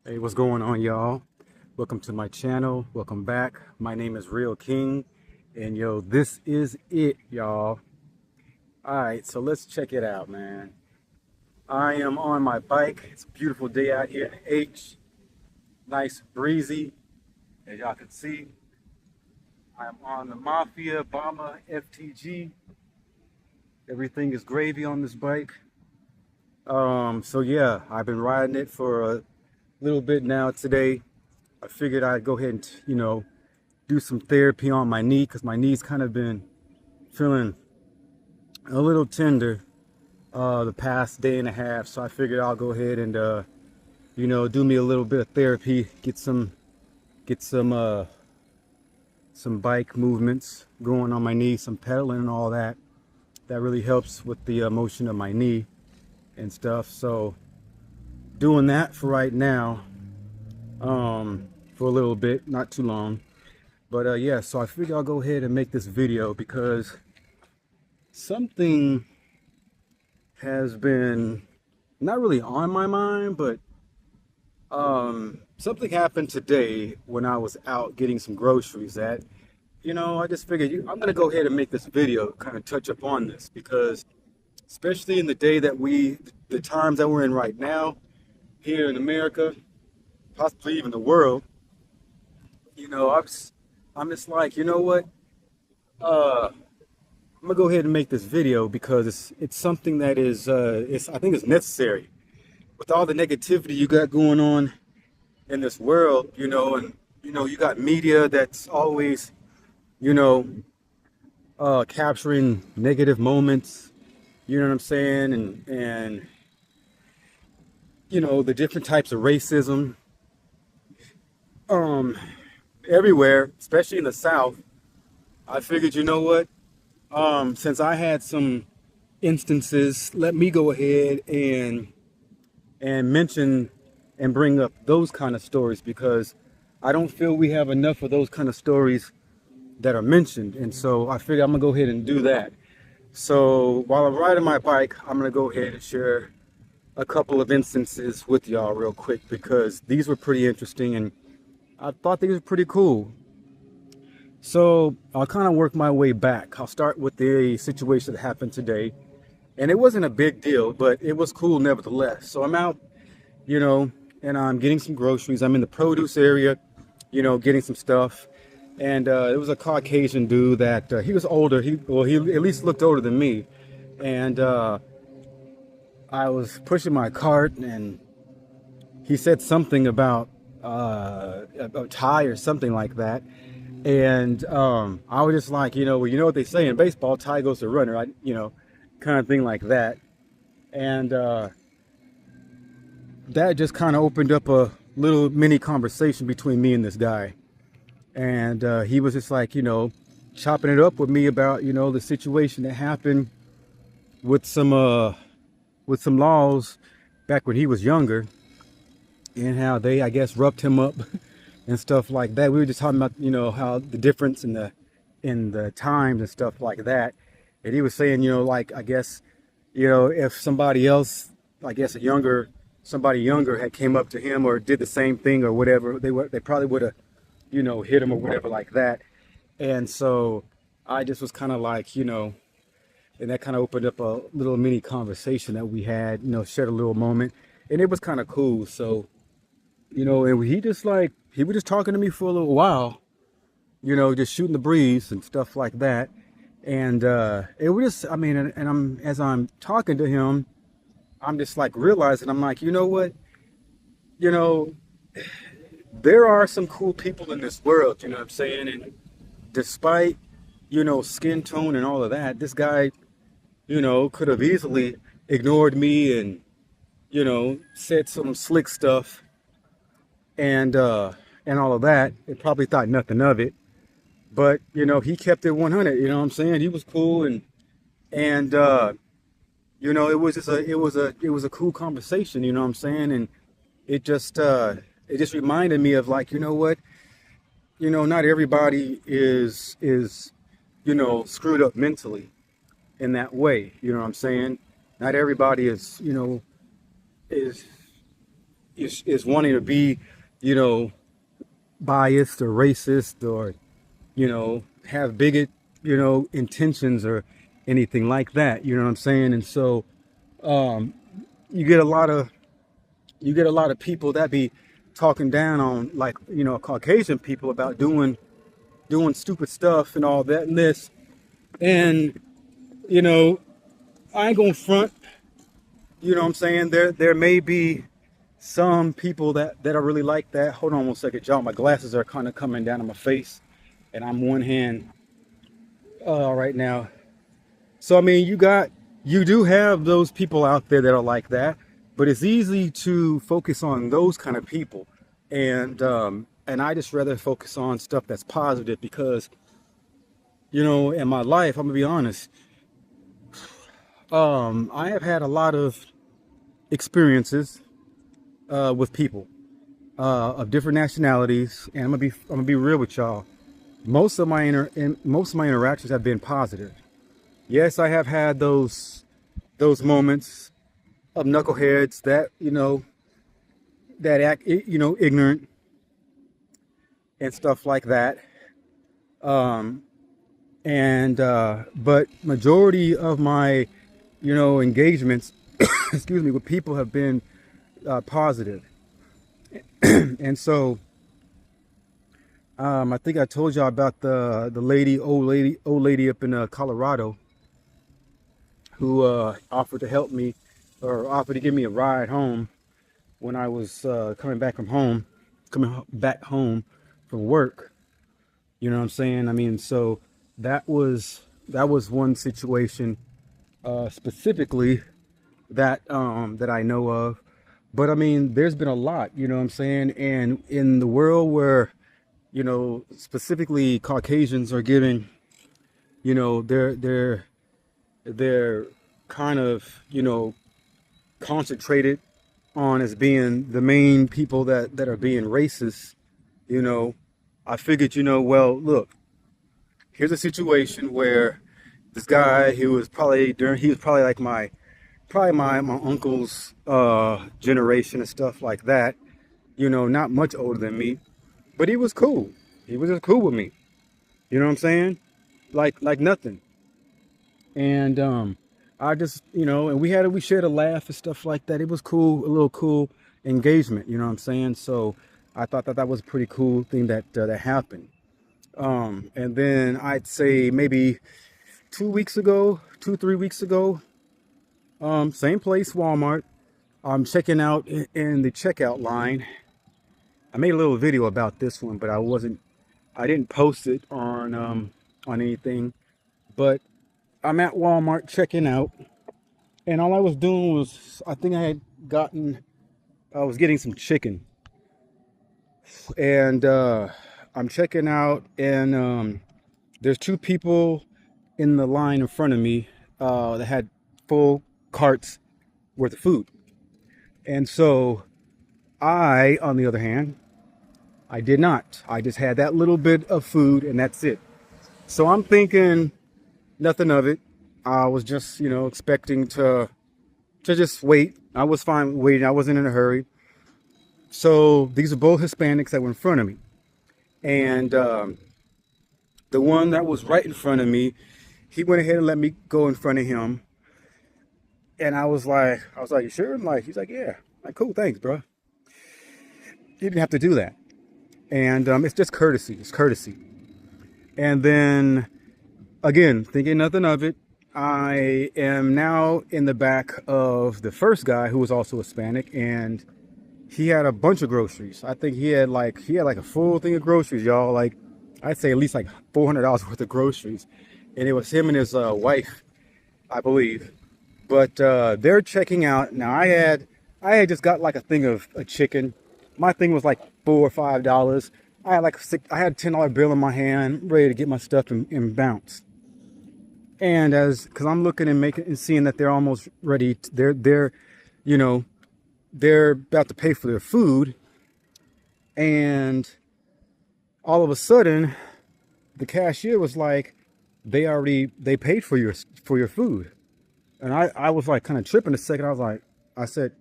Hey, what's going on, y'all? Welcome to my channel. Welcome back. My name is Real King, and yo, this is it, y'all. All right, so let's check it out, man. I am on my bike. It's a beautiful day out here in the H. Nice, breezy, as y'all can see. I'm on the Mafia Bomber FTG. Everything is gravy on this bike. So yeah, I've been riding it for a little bit now today. I figured I'd go ahead and, do some therapy on my knee because my knee's kind of been feeling a little tender the past day and a half. So I figured I'll go ahead and, do me a little bit of therapy, get some bike movements going on my knee, some pedaling and all that. That really helps with the motion of my knee and stuff. So doing that for right now, for a little bit, not too long. But yeah, so I figured I'll go ahead and make this video because something has been not really on my mind, but something happened today when I was out getting some groceries that, I just figured I'm gonna go ahead and make this video, kind of touch upon this because especially in the day that the times that we're in right now, here in America, possibly even the world, I'm just like, you know what? I'm gonna go ahead and make this video because it's something that is I think it's necessary with all the negativity you got going on in this world, and you got media that's always, you know, capturing negative moments, you know what I'm saying, and the different types of racism um everywhere, especially in the South. I figured, you know what? Since I had some instances, let me go ahead and mention and bring up those kind of stories because I don't feel we have enough of those kind of stories that are mentioned. And so I figure I'm gonna go ahead and do that. So while I'm riding my bike, I'm gonna go ahead and share a couple of instances with y'all real quick because these were pretty interesting and I thought these were pretty cool. So I'll kind of work my way back. I'll start with the situation that happened today. And it wasn't a big deal, but it was cool nevertheless. So I'm out, you know, and I'm getting some groceries. I'm in the produce area, getting some stuff. And it was a Caucasian dude that he was older. He at least looked older than me. And I was pushing my cart, and he said something about a tie or something like that. And I was just like, well, you know what they say in baseball, tie goes to runner, kind of thing like that. And that just kind of opened up a little mini conversation between me and this guy. And he was just like, chopping it up with me about, the situation that happened with some laws back when he was younger and how they, I guess, roughed him up and stuff like that. We were just talking about, how the difference in the times and stuff like that. And he was saying, like, I guess, if somebody else, I guess somebody younger had came up to him or did the same thing or whatever, they probably would have, hit him or whatever like that. And so I just was kind of like, and that kind of opened up a little mini conversation that we had, shared a little moment, and it was kind of cool. So, and he was just talking to me for a little while, just shooting the breeze and stuff like that. And it was just, I mean, and as I'm talking to him, I'm just like realizing, I'm like, you know what? You know, there are some cool people in this world, you know what I'm saying? And despite, skin tone and all of that, this guy, could have easily ignored me and, said some slick stuff and all of that. It probably thought nothing of it. But, he kept it 100, you know what I'm saying? He was cool and it was just it was a cool conversation, you know what I'm saying? And it just reminded me of like, you know what? Not everybody is screwed up mentally in that way, you know what I'm saying? Not everybody is is wanting to be, you know, biased or racist or, you know, have bigot, you know, intentions or anything like that. You know what I'm saying? And so you get a lot of people that be talking down on, like, you know, Caucasian people about doing stupid stuff and all that and this. And, you know, I ain't gonna front, you know what I'm saying? There may be some people that are really like that. Hold on one second, y'all. My glasses are kind of coming down on my face, and I'm one hand right now. So I mean, you do have those people out there that are like that, but it's easy to focus on those kind of people, and I just rather focus on stuff that's positive because, you know, in my life, I'm gonna be honest, I have had a lot of experiences with people of different nationalities, and I'm gonna be real with y'all. Most of my interactions have been positive. Yes, I have had those moments of knuckleheads that, you know, that act, you know, ignorant and stuff like that. Um, and but majority of my, you know, engagements, excuse me, with people have been positive. And so I think I told y'all about the old lady up in Colorado who offered to help me or offered to give me a ride home when I was coming back home from work. You know what I'm saying? I mean, so that was one situation specifically that I know of. But I mean, there's been a lot, you know what I'm saying? And in the world where, you know, specifically Caucasians are getting, you know, they're kind of, you know, concentrated on as being the main people that are being racist, you know, I figured, you know, well, look, here's a situation where this guy, he was probably like my uncle's generation and stuff like that, you know, not much older than me, but he was cool. He was just cool with me. You know what I'm saying? Like nothing. And I just, you know, and we shared a laugh and stuff like that. It was cool, a little cool engagement, you know what I'm saying? So I thought that was a pretty cool thing that happened. And then I'd say maybe 2 weeks ago, 3 weeks ago, same place, Walmart. I'm checking out in the checkout line. I made a little video about this one, but I didn't post it on anything. But I'm at Walmart checking out, and all I was doing was, I was getting some chicken, and I'm checking out, and there's two people in the line in front of me that had full carts worth of food. And so I, on the other hand, I did not. I just had that little bit of food and that's it. So I'm thinking nothing of it. I was just, you know, expecting to just wait. I was fine waiting. I wasn't in a hurry. So these are both Hispanics that were in front of me. And the one that was right in front of me, he went ahead and let me go in front of him. And I was like, you sure? I'm like, he's like, yeah. I'm like, cool, thanks, bro. You didn't have to do that. And it's just courtesy. It's courtesy. And then, again, thinking nothing of it, I am now in the back of the first guy who was also Hispanic, and he had a bunch of groceries. I think he had like a full thing of groceries, y'all. Like, I'd say at least like $400 worth of groceries. And it was him and his wife, I believe. But they're checking out. Now I had just got like a thing of a chicken. My thing was like $4 or $5. I had a $10 bill in my hand, ready to get my stuff and bounce. And because I'm looking and seeing that they're almost ready, you know, they're about to pay for their food, and all of a sudden, the cashier was like, they paid for your food. And I was like kind of tripping a second. I said,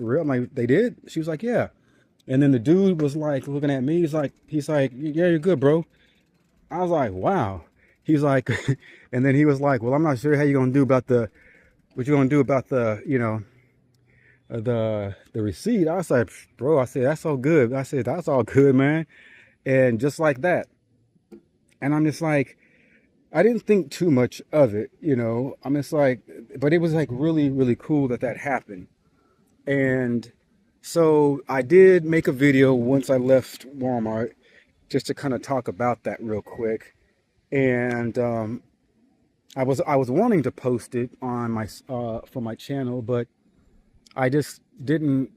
for real? I'm like, they did? She was like, yeah. And then the dude was like looking at me. He's like, yeah, you're good, bro. I was like, wow. He's like, and then he was like, well, I'm not sure how you're gonna do about what you're gonna do about the receipt. I was like, bro, I said, that's all good. I said, that's all good, man. And just like that. And I'm just like, I didn't think too much of it, you know. I'm just like, but it was like really, really cool that that happened. And so I did make a video once I left Walmart just to kind of talk about that real quick. And I was wanting to post it on my for my channel, but I just didn't.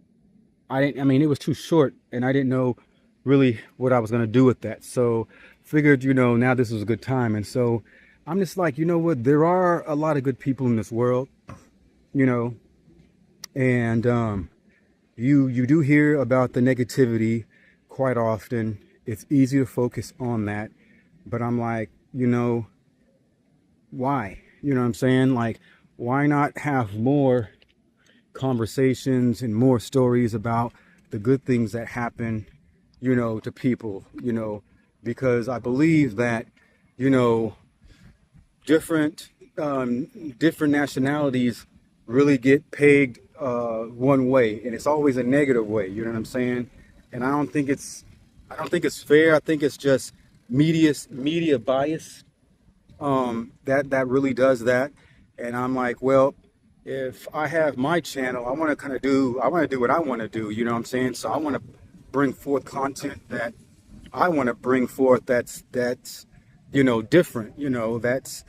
I didn't. I mean, it was too short, and I didn't know really what I was gonna do with that. So figured, you know, now this was a good time. And so I'm just like, you know what? There are a lot of good people in this world, you know, and you do hear about the negativity quite often. It's easy to focus on that, but I'm like, you know, why? You know what I'm saying? Like, why not have more conversations and more stories about the good things that happen, you know, to people, you know, because I believe that, you know, different different nationalities really get pegged one way, and it's always a negative way. You know what I'm saying? And I don't think it's fair. I think it's just media bias that really does that. And I'm like, well, if I have my channel, I want to do what I want to do. You know what I'm saying? So I want to bring forth content that I want to bring forth that's you know, different, you know, that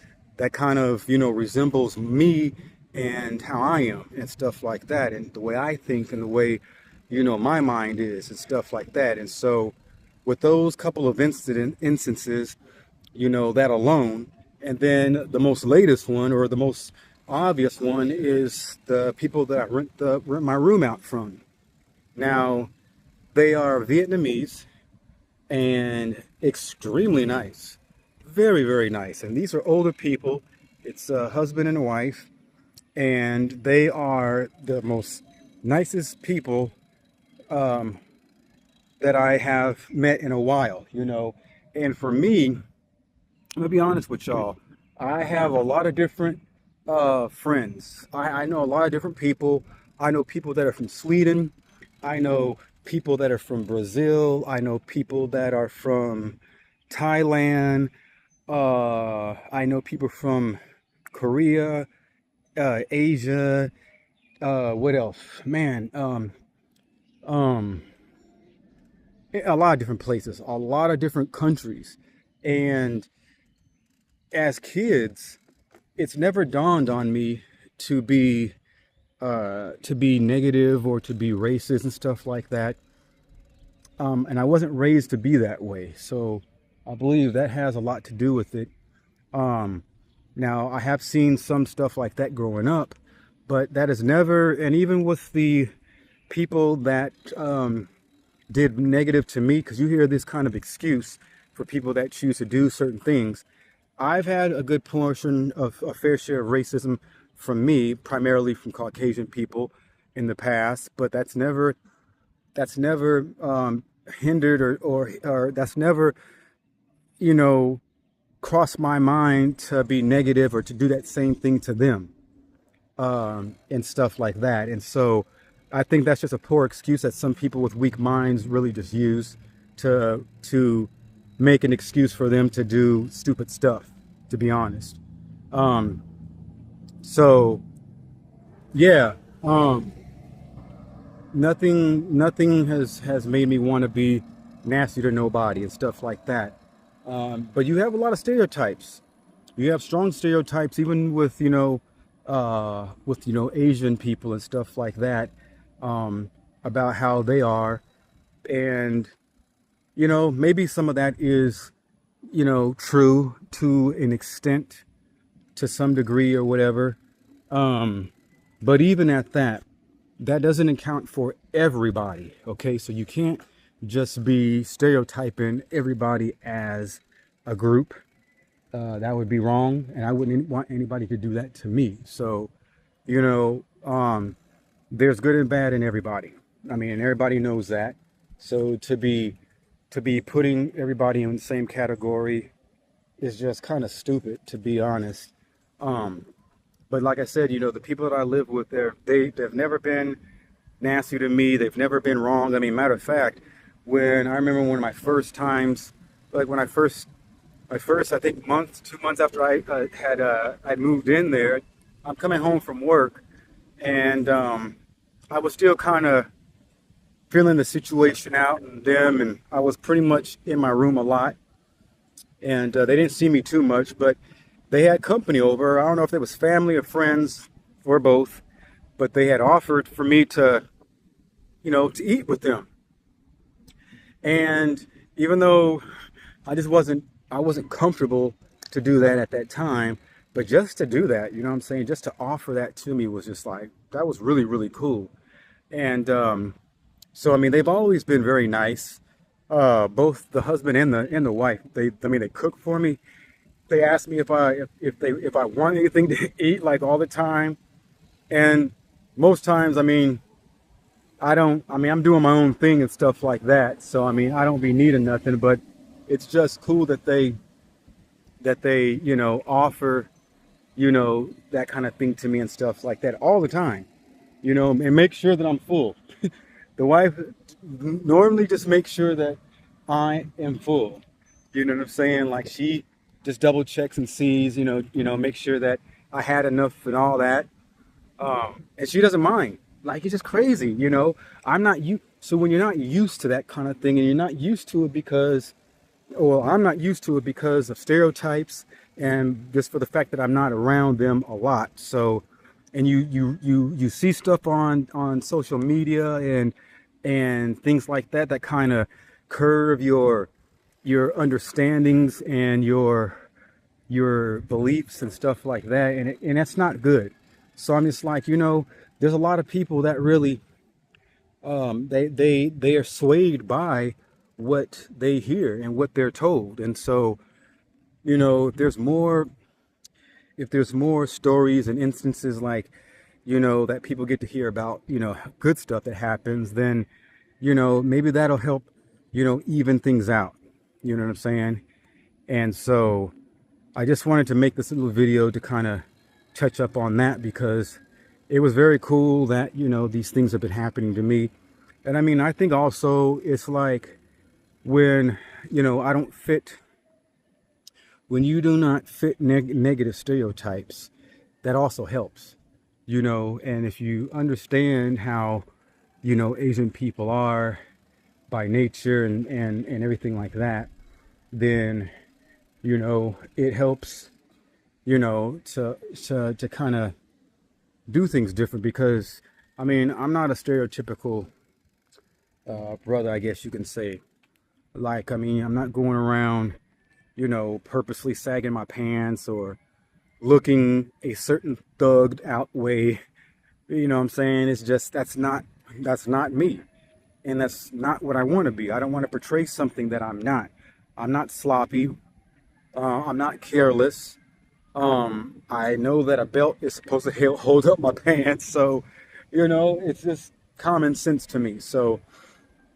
kind of, you know, resembles me and how I am and stuff like that, and the way I think and the way, you know, my mind is and stuff like that. And so with those couple of instances, you know, that alone, and then the most latest one, or the most obvious one, is the people that I rent my room out from. Now, they are Vietnamese and extremely nice. Very, very nice. And these are older people. It's a husband and a wife, and they are the most nicest people that I have met in a while, you know. And for me, I'm gonna be honest with y'all, I have a lot of different friends. I know a lot of different people. I know people that are from Sweden. I know people that are from Brazil. I know people that are from Thailand. I know people from Korea, Asia. What else? Man, um, a lot of different places, a lot of different countries. And as kids, it's never dawned on me to be negative or to be racist and stuff like that. And I wasn't raised to be that way, so I believe that has a lot to do with it. Um, Now, I have seen some stuff like that growing up, but that is never, and even with the people that did negative to me, because you hear this kind of excuse for people that choose to do certain things. I've had a good portion of a fair share of racism from me, primarily from Caucasian people in the past, but that's never hindered or that's never, you know, crossed my mind to be negative or to do that same thing to them, and stuff like that. And so I think that's just a poor excuse that some people with weak minds really just use to make an excuse for them to do stupid stuff, to be honest. Um, so yeah, nothing has made me want to be nasty to nobody and stuff like that. But you have a lot of stereotypes. You have strong stereotypes, even with Asian people and stuff like that, about how they are. And maybe some of that is true to an extent, to some degree or whatever. But even at that, that doesn't account for everybody. Okay, so you can't just be stereotyping everybody as a group. That would be wrong, and I wouldn't want anybody to do that to me. So, you know, there's good and bad in everybody. I mean, and everybody knows that. So to be putting everybody in the same category is just kind of stupid, to be honest. Um, but like I said, the people that I live with, they've never been nasty to me. They've never been wrong. I mean, matter of fact, when I remember one of my first times, like when my first, I think, 2 months after I moved in there, I'm coming home from work, and I was still kind of feeling the situation out and them, and I was pretty much in my room a lot, and they didn't see me too much, but they had company over. I don't know if it was family or friends or both, but they had offered for me to eat with them. And even though I wasn't comfortable to do that at that time, but just to do that, you know what I'm saying, just to offer that to me was just like, that was really, really cool. And so, I mean, they've always been very nice. Both the husband and the wife. They cook for me. They ask me if I want anything to eat, like, all the time. And most times, I mean, I don't. I mean, I'm doing my own thing and stuff like that. So, I mean, I don't be needing nothing. But it's just cool that they offer that kind of thing to me and stuff like that all the time. And make sure that I'm full. The wife normally just makes sure that I am full. You know what I'm saying? Like, she just double checks and sees, make sure that I had enough and all that. And she doesn't mind. Like, it's just crazy. I'm not you. So when you're not used to that kind of thing, and you're not used to it because, or I'm not used to it because of stereotypes, and just for the fact that I'm not around them a lot. So, and you see stuff on social media and things like that that kind of curve your understandings and your beliefs and stuff like that, and that's not good. So I'm just like, there's a lot of people that really they are swayed by what they hear and what they're told. And so, if there's more stories and instances like, that people get to hear about, good stuff that happens, then, maybe that'll help, even things out. You know what I'm saying? And so I just wanted to make this little video to kind of touch up on that, because it was very cool that, these things have been happening to me. And I mean, I think also it's like when, I don't fit, when you do not fit negative stereotypes, that also helps, and if you understand how, Asian people are by nature and everything like that, then, it helps, to kind of do things different. Because, I mean, I'm not a stereotypical brother, I guess you can say. Like, I mean, I'm not going around, purposely sagging my pants or looking a certain thugged out way. You know what I'm saying? It's just, that's not me. And that's not what I want to be. I don't want to portray something that I'm not. I'm not sloppy. I'm not careless. I know that a belt is supposed to hold up my pants. So, it's just common sense to me. So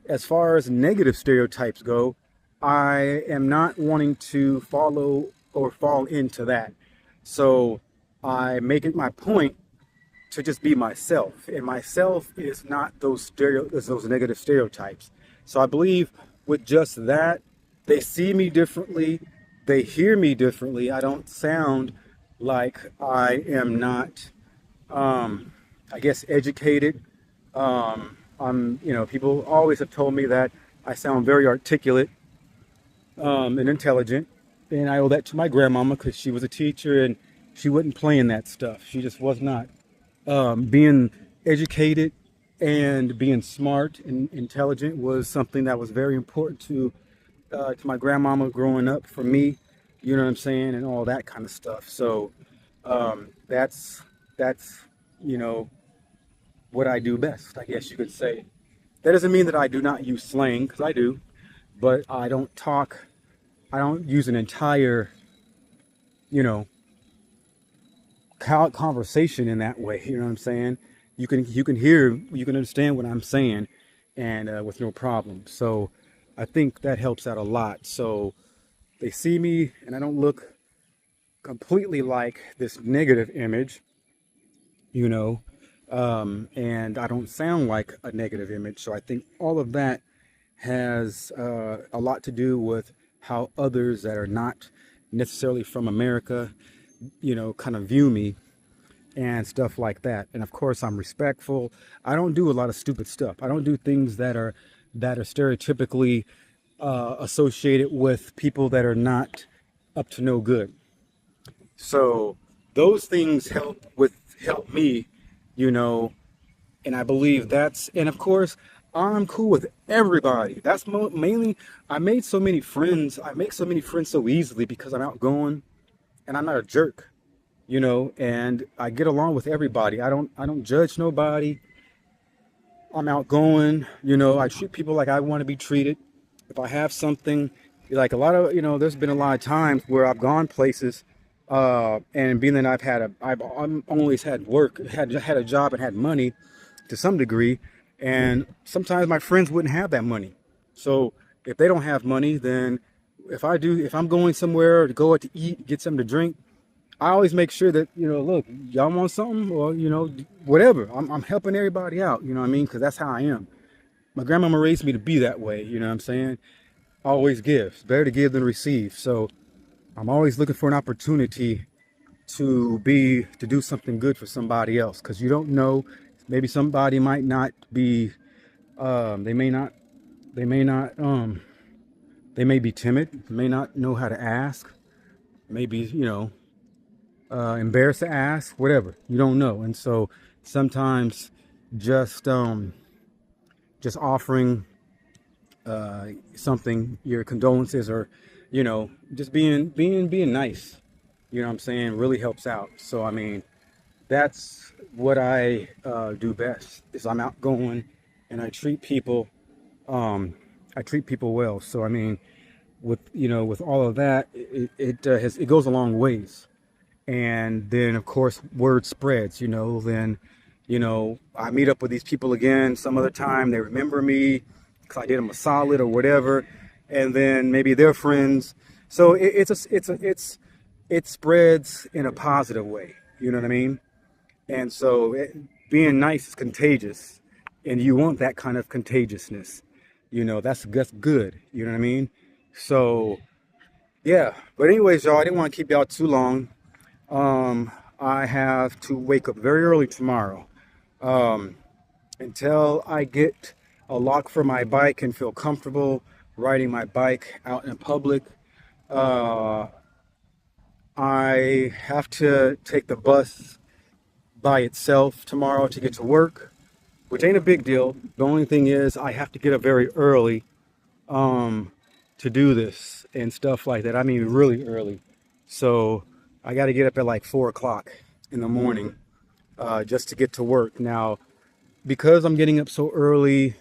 as far as negative stereotypes go, I am not wanting to follow or fall into that. So I make it my point to just be myself, and myself is not those negative stereotypes. So I believe with just that, they see me differently, they hear me differently. I don't sound like I am not, I guess, educated. People always have told me that I sound very articulate and intelligent, and I owe that to my grandmama, because she was a teacher and she wasn't playing that stuff. She just was not. Being educated and being smart and intelligent was something that was very important to my grandmama growing up, for me, you know what I'm saying, and all that kind of stuff. So that's what I do best, I guess you could say. That doesn't mean that I do not use slang, because I do, but I don't use an entire, conversation in that way, you know what I'm saying? you can understand what I'm saying, and with no problem. So I think that helps out a lot. So they see me, and I don't look completely like this negative image, you know, and I don't sound like a negative image. So I think all of that has a lot to do with how others that are not necessarily from America, kind of view me and stuff like that. And of course, I'm respectful. I don't do a lot of stupid stuff. I don't do things that are stereotypically associated with people that are not up to no good. So those things help me, you know, and I believe and of course, I'm cool with everybody. That's mainly, I made so many friends. I make so many friends so easily because I'm outgoing and I'm not a jerk, and I get along with everybody. I don't judge nobody. I'm outgoing, I treat people like I want to be treated. If I have something, like a lot of, there's been a lot of times where I've gone places, and being that I've always had work, had a job and had money to some degree, and sometimes my friends wouldn't have that money. So if they don't have money, then if I'm going somewhere to go out to eat, get something to drink, I always make sure that, look, y'all want something, or, whatever. I'm helping everybody out, you know what I mean? Because that's how I am. My grandmama raised me to be that way, you know what I'm saying? Always give. It's better to give than receive. So I'm always looking for an opportunity to do something good for somebody else, because you don't know, maybe somebody might not be, they may not, they may not, they may be timid, may not know how to ask, maybe, embarrassed to ask, whatever. You don't know. And so sometimes just offering something, your condolences, or just being nice, you know what I'm saying, really helps out. So I mean, that's what I do best, is I'm outgoing and I treat people well. So I mean, with all of that, it goes a long ways. And then of course word spreads, then I meet up with these people again some other time. They remember me because I did them a solid or whatever, and then maybe they're friends. So it spreads in a positive way, you know what I mean? And so being nice is contagious, and you want that kind of contagiousness, that's good, you know what I mean? So yeah, but anyways, y'all, I didn't want to keep y'all too long. I have to wake up very early tomorrow. Until I get a lock for my bike and feel comfortable riding my bike out in public, uh, I have to take the bus by itself tomorrow to get to work, which ain't a big deal. The only thing is I have to get up very early, to do this and stuff like that. I mean, really early. So I got to get up at like 4 o'clock in the morning, just to get to work. Now, because I'm getting up so early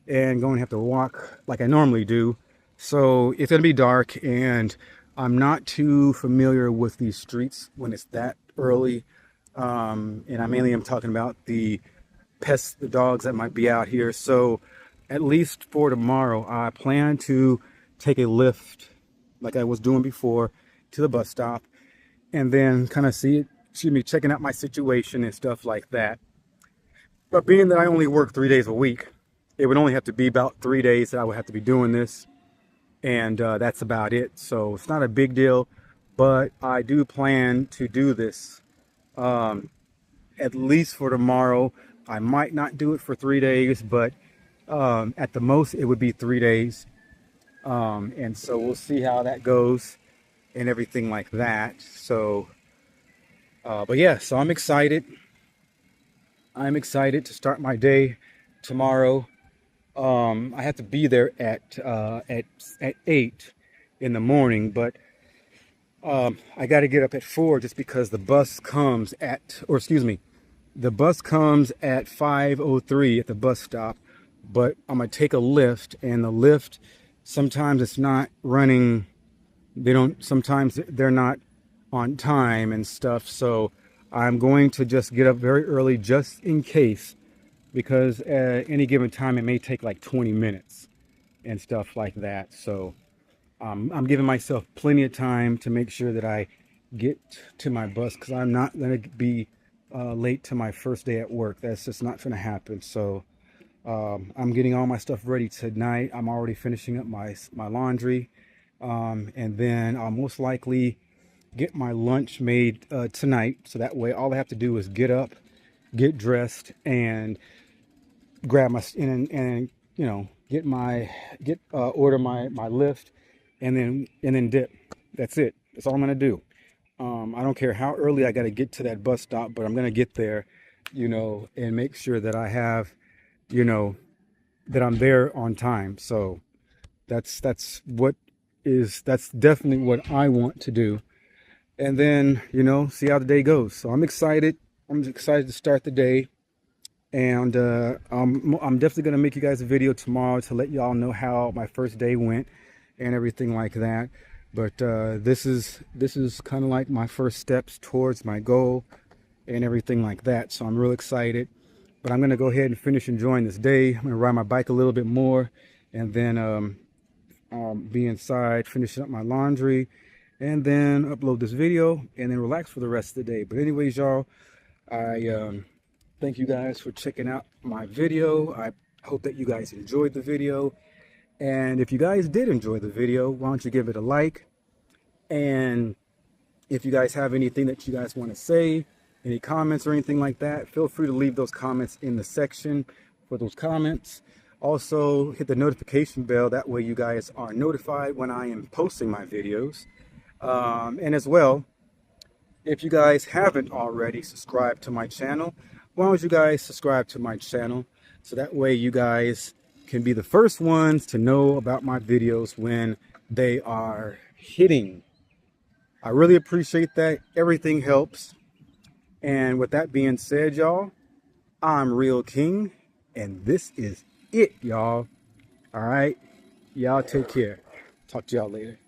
and going to have to walk like I normally do, so it's going to be dark, and I'm not too familiar with these streets when it's that early. And I mainly am talking about the pests, the dogs that might be out here. So at least for tomorrow, I plan to take a lift like I was doing before to the bus stop, and then kind of checking out my situation and stuff like that. But being that I only work 3 days a week, it would only have to be about 3 days that I would have to be doing this. And that's about it. So it's not a big deal, but I do plan to do this, at least for tomorrow. I might not do it for 3 days, but at the most it would be 3 days. And so we'll see how that goes and everything like that. So, but yeah, so I'm excited. I'm excited to start my day tomorrow. I have to be there at 8 in the morning, but I got to get up at 4 just because the bus comes the bus comes at 5:03 at the bus stop. But I'm gonna take a lift, and the lift, sometimes it's not running. Sometimes they're not on time and stuff. So I'm going to just get up very early just in case, because at any given time it may take like 20 minutes and stuff like that. So I'm giving myself plenty of time to make sure that I get to my bus, because I'm not going to be late to my first day at work. That's just not going to happen. So I'm getting all my stuff ready tonight. I'm already finishing up my laundry, and then I'll most likely get my lunch made tonight. So that way, all I have to do is get up, get dressed, and grab my and you know order my lift, and then dip. That's it. That's all I'm gonna do. I don't care how early I got to get to that bus stop, but I'm gonna get there, and make sure that I have, you know, that I'm there on time. So that's definitely what I want to do. And then, see how the day goes. So I'm excited. I'm excited to start the day. And I'm definitely going to make you guys a video tomorrow to let y'all know how my first day went and everything like that. But this is kind of like my first steps towards my goal and everything like that. So I'm real excited. But I'm going to go ahead and finish enjoying this day. I'm going to ride my bike a little bit more, and then be inside, finishing up my laundry, and then upload this video, and then relax for the rest of the day. But anyways, y'all, I thank you guys for checking out my video. I hope that you guys enjoyed the video. And if you guys did enjoy the video, why don't you give it a like? And if you guys have anything that you guys want to say, any comments or anything like that, feel free to leave those comments in the section for those comments. Also, hit the notification bell. That way you guys are notified when I am posting my videos. And as well, if you guys haven't already subscribed to my channel, why don't you guys subscribe to my channel, so that way you guys can be the first ones to know about my videos when they are hitting. I really appreciate that. Everything helps. And with that being said, y'all, I'm Real King, and this is it, y'all. All right, y'all take care. Talk to y'all later.